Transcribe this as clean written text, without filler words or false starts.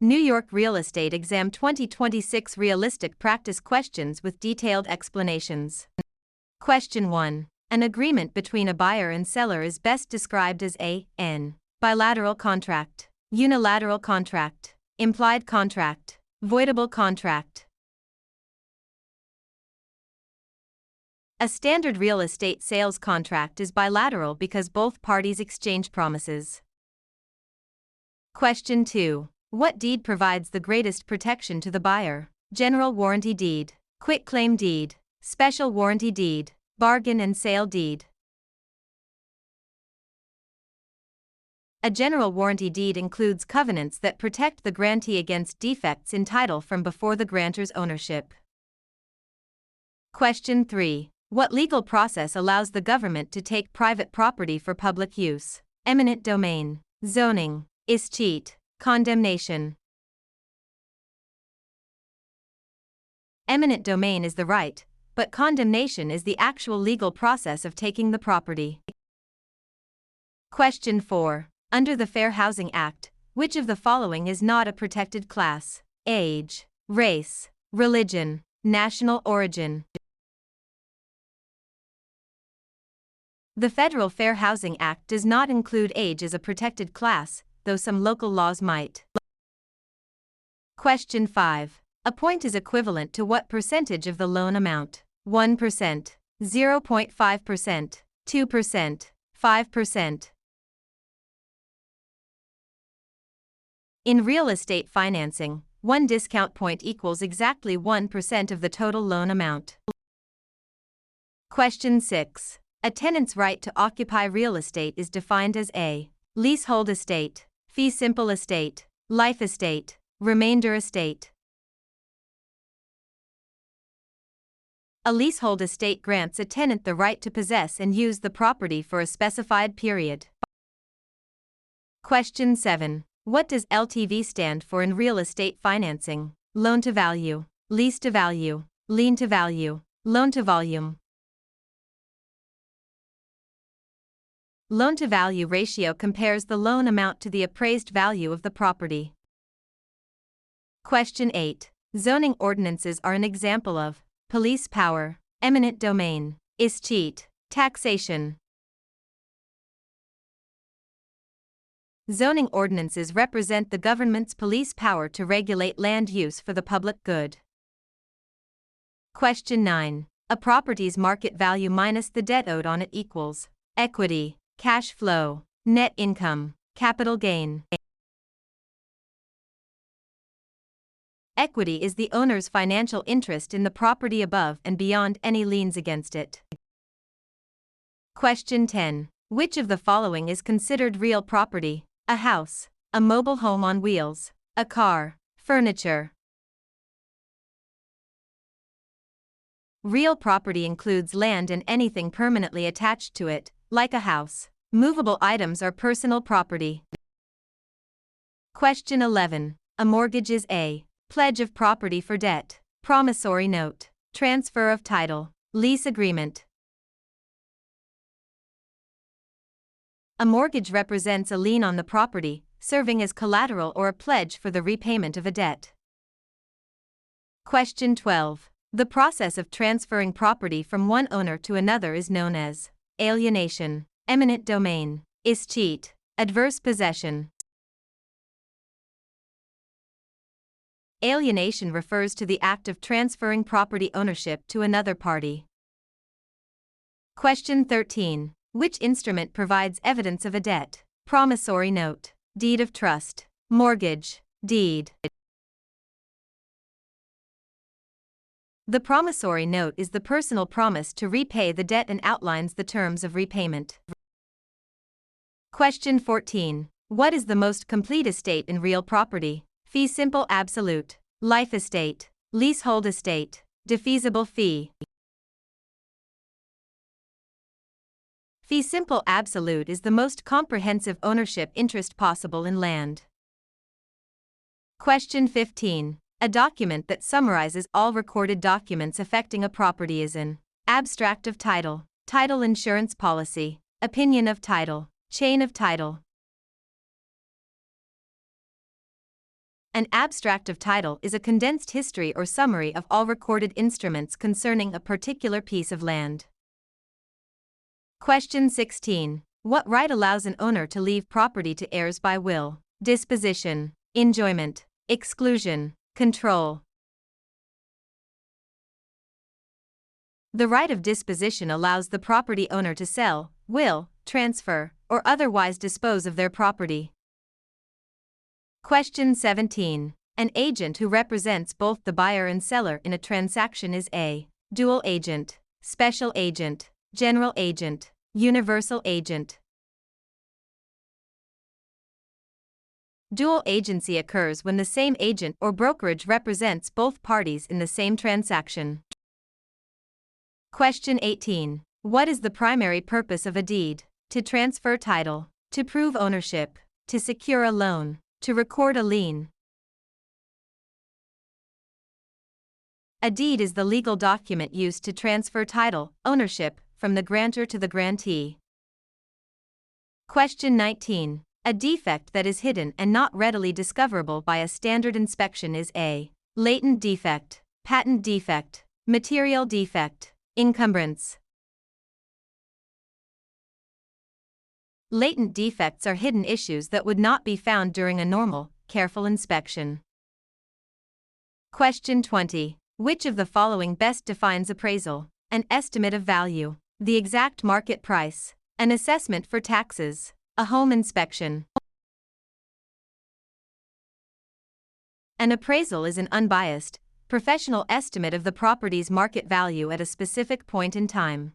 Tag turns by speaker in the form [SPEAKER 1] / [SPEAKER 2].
[SPEAKER 1] New York Real Estate Exam 2026 Realistic Practice Questions with Detailed Explanations. Question 1. An agreement between a buyer and seller is best described as an bilateral contract, unilateral contract, implied contract, voidable contract. A standard real estate sales contract is bilateral because both parties exchange promises. Question 2. What deed provides the greatest protection to the buyer? General warranty deed, quitclaim deed, special warranty deed, bargain and sale deed. A general warranty deed includes covenants that protect the grantee against defects in title from before the grantor's ownership. Question 3. What legal process allows the government to take private property for public use? Eminent domain, zoning, escheat, condemnation. Eminent domain is the right, but condemnation is the actual legal process of taking the property. Question 4. Under the Fair Housing Act, which of the following is not a protected class? Age, race, religion, national origin. The Federal Fair Housing Act does not include age as a protected class, though some local laws might. Question 5. A point is equivalent to what percentage of the loan amount? 1%, 0.5%, 2%, 5%. In real estate financing, one discount point equals exactly 1% of the total loan amount. Question 6. A tenant's right to occupy real estate is defined as a leasehold estate, fee simple estate, life estate, remainder estate. A leasehold estate grants a tenant the right to possess and use the property for a specified period. Question 7. What does LTV stand for in real estate financing? Loan to value, lease to value, lien to value, loan to volume. Loan-to-value ratio compares the loan amount to the appraised value of the property. Question 8. Zoning ordinances are an example of police power, eminent domain, escheat, taxation. Zoning ordinances represent the government's police power to regulate land use for the public good. Question 9. A property's market value minus the debt owed on it equals equity, cash flow, net income, capital gain. Equity is the owner's financial interest in the property above and beyond any liens against it. Question 10. Which of the following is considered real property? A house, a mobile home on wheels, a car, furniture. Real property includes land and anything permanently attached to it, like a house. Movable items are personal property. Question 11. A mortgage is a pledge of property for debt, promissory note, transfer of title, lease agreement. A mortgage represents a lien on the property, serving as collateral or a pledge for the repayment of a debt. Question 12. The process of transferring property from one owner to another is known as alienation, eminent domain, escheat, adverse possession. Alienation refers to the act of transferring property ownership to another party. Question 13. Which instrument provides evidence of a debt? Promissory note, deed of trust, mortgage, deed. The promissory note is the personal promise to repay the debt and outlines the terms of repayment. Question 14. What is the most complete estate in real property? Fee simple absolute, life estate, leasehold estate, defeasible fee. Fee simple absolute is the most comprehensive ownership interest possible in land. Question 15. A document that summarizes all recorded documents affecting a property is an abstract of title, title insurance policy, opinion of title, chain of title. An abstract of title is a condensed history or summary of all recorded instruments concerning a particular piece of land. Question 16. What right allows an owner to leave property to heirs by will? Disposition, enjoyment, exclusion, control. The right of disposition allows the property owner to sell, will, transfer, or otherwise dispose of their property. Question 17. An agent who represents both the buyer and seller in a transaction is a dual agent, special agent, general agent, universal agent. Dual agency occurs when the same agent or brokerage represents both parties in the same transaction. Question 18. What is the primary purpose of a deed? To transfer title, to prove ownership, to secure a loan, to record a lien. A deed is the legal document used to transfer title, ownership, from the grantor to the grantee. Question 19. A defect that is hidden and not readily discoverable by a standard inspection is a latent defect, patent defect, material defect, encumbrance. Latent defects are hidden issues that would not be found during a normal, careful inspection. Question 20. Which of the following best defines appraisal? An estimate of value, the exact market price, an assessment for taxes, a home inspection. An appraisal is an unbiased, professional estimate of the property's market value at a specific point in time.